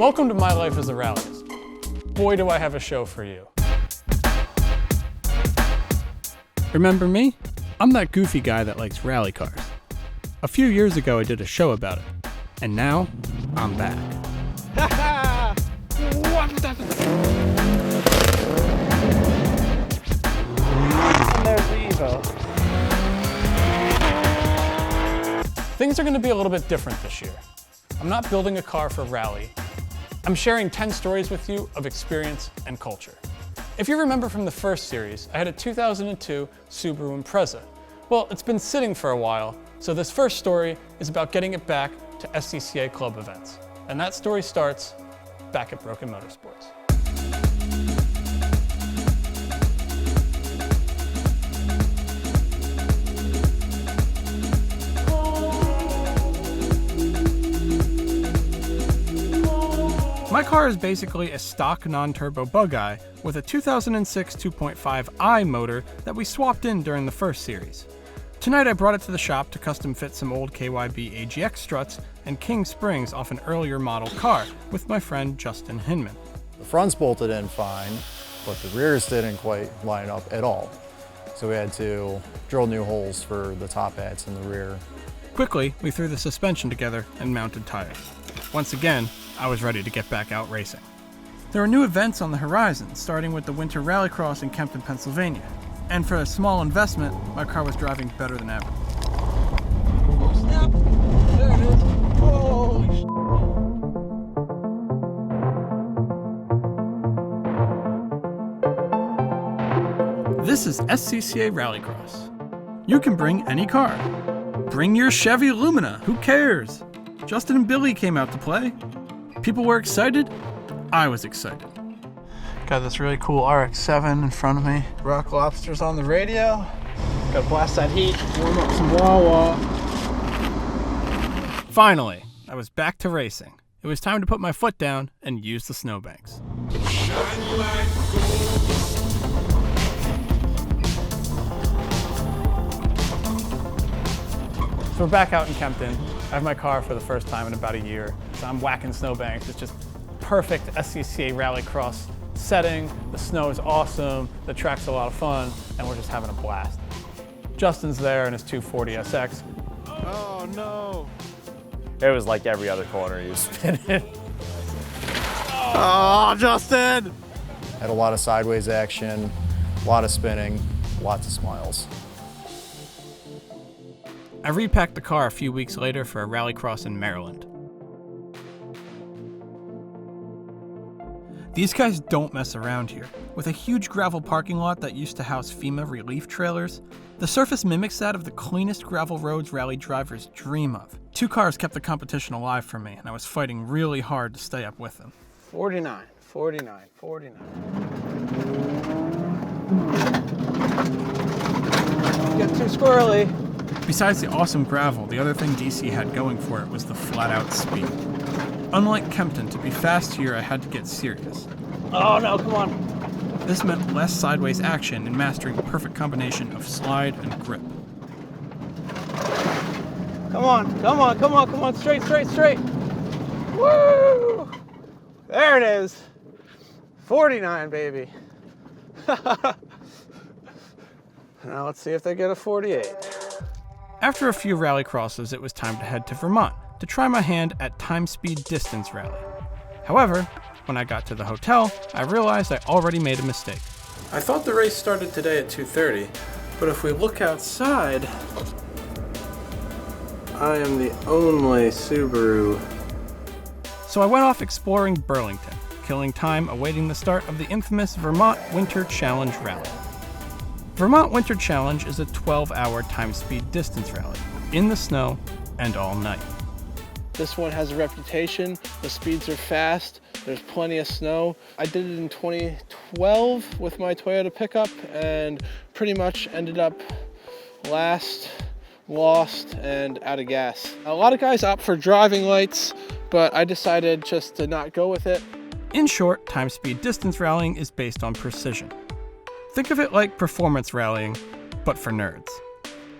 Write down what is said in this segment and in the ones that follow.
Welcome to My Life as a Rallyist. Boy, do I have a show for you. Remember me? I'm that goofy guy that likes rally cars. A few years ago I did a show about it, and now I'm back. And there's the Evo. Things are going to be a little bit different this year. I'm not building a car for rally. I'm sharing 10 stories with you of experience and culture. If you remember from the first series, I had a 2002 Subaru Impreza. Well, it's been sitting for a while, so this first story is about getting it back to SCCA club events. And that story starts back at Broken Motorsports. My car is basically a stock non-turbo bug-eye with a 2006 2.5i motor that we swapped in during the first series. Tonight I brought it to the shop to custom fit some old KYB AGX struts and king springs off an earlier model car with my friend Justin Hinman. The fronts bolted in fine, but the rears didn't quite line up at all. So we had to drill new holes for the top hats in the rear. Quickly, we threw the suspension together and mounted tires. Once again, I was ready to get back out racing. There are new events on the horizon, starting with the Winter Rallycross in Kempton, Pennsylvania. And for a small investment, my car was driving better than ever. Oh snap! There it is. Holy sh**. This is SCCA Rallycross. You can bring any car. Bring your Chevy Lumina, who cares? Justin and Billy came out to play. People were excited. I was excited. Got this really cool RX-7 in front of me. Rock Lobster's on the radio. Gotta blast that heat, warm up some wah-wah. Finally, I was back to racing. It was time to put my foot down and use the snowbanks. So we're back out in Kempton. I have my car for the first time in about a year. So I'm whacking snowbanks. It's just perfect SCCA Rallycross setting. The snow is awesome. The track's a lot of fun, and we're just having a blast. Justin's there in his 240 SX. Oh no! It was like every other corner you spin it. Oh, Justin! Had a lot of sideways action, a lot of spinning, lots of smiles. I repacked the car a few weeks later for a rallycross in Maryland. These guys don't mess around here. With a huge gravel parking lot that used to house FEMA relief trailers, the surface mimics that of the cleanest gravel roads rally drivers dream of. Two cars kept the competition alive for me, and I was fighting really hard to stay up with them. 49, 49, 49. Get too squirrely. Besides the awesome gravel, the other thing DC had going for it was the flat-out speed. Unlike Kempton, to be fast here, I had to get serious. Oh no, come on. This meant less sideways action and mastering the perfect combination of slide and grip. Come on, come on, come on, come on, straight, straight, straight. Woo! There it is. 49, baby. Now let's see if they get a 48. After a few rallycrosses, it was time to head to Vermont to try my hand at time-speed distance rally. However, when I got to the hotel, I realized I already made a mistake. I thought the race started today at 2:30, but if we look outside, I am the only Subaru. So I went off exploring Burlington, killing time awaiting the start of the infamous Vermont Winter Challenge Rally. Vermont Winter Challenge is a 12-hour time-speed distance rally, in the snow and all night. This one has a reputation. The speeds are fast. There's plenty of snow. I did it in 2012 with my Toyota pickup and pretty much ended up last, lost, and out of gas. A lot of guys opt for driving lights, but I decided just to not go with it. In short, time-speed distance rallying is based on precision. Think of it like performance rallying, but for nerds.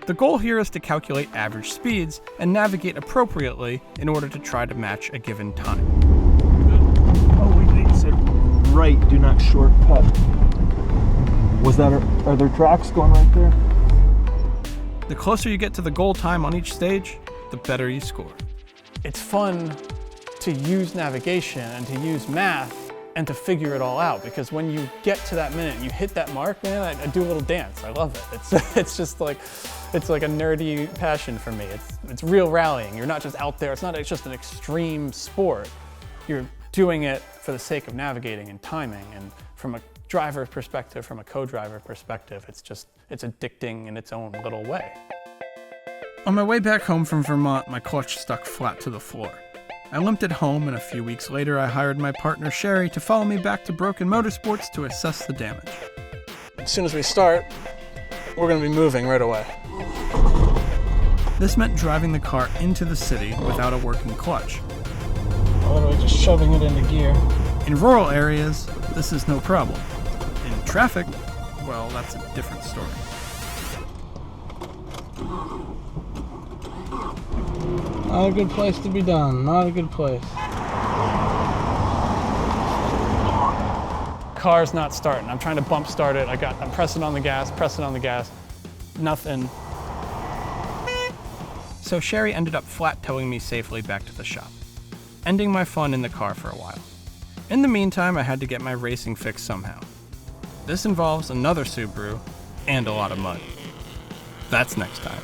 The goal here is to calculate average speeds and navigate appropriately in order to try to match a given time. right, do not shortcut. Are there tracks going right there? The closer you get to the goal time on each stage, the better you score. It's fun to use navigation and to use math and to figure it all out, because when you get to that minute and you hit that mark, man, I do a little dance. I love it. It's just like, it's like a nerdy passion for me. It's real rallying. You're not just out there. It's just an extreme sport. You're doing it for the sake of navigating and timing, and from a driver's perspective, from a co-driver perspective, it's addicting in its own little way. On my way back home from Vermont, my clutch stuck flat to the floor. I limped it home, and a few weeks later I hired my partner Sherry to follow me back to Broken Motorsports to assess the damage. As soon as we start, we're going to be moving right away. This meant driving the car into the city without a working clutch. Literally just shoving it into gear. In rural areas, this is no problem. In traffic, well, that's a different story. Not a good place to be done, not a good place. Car's not starting. I'm trying to bump start it. I'm pressing on the gas, nothing. So Sherry ended up flat towing me safely back to the shop, ending my fun in the car for a while. In the meantime, I had to get my racing fix somehow. This involves another Subaru and a lot of mud. That's next time.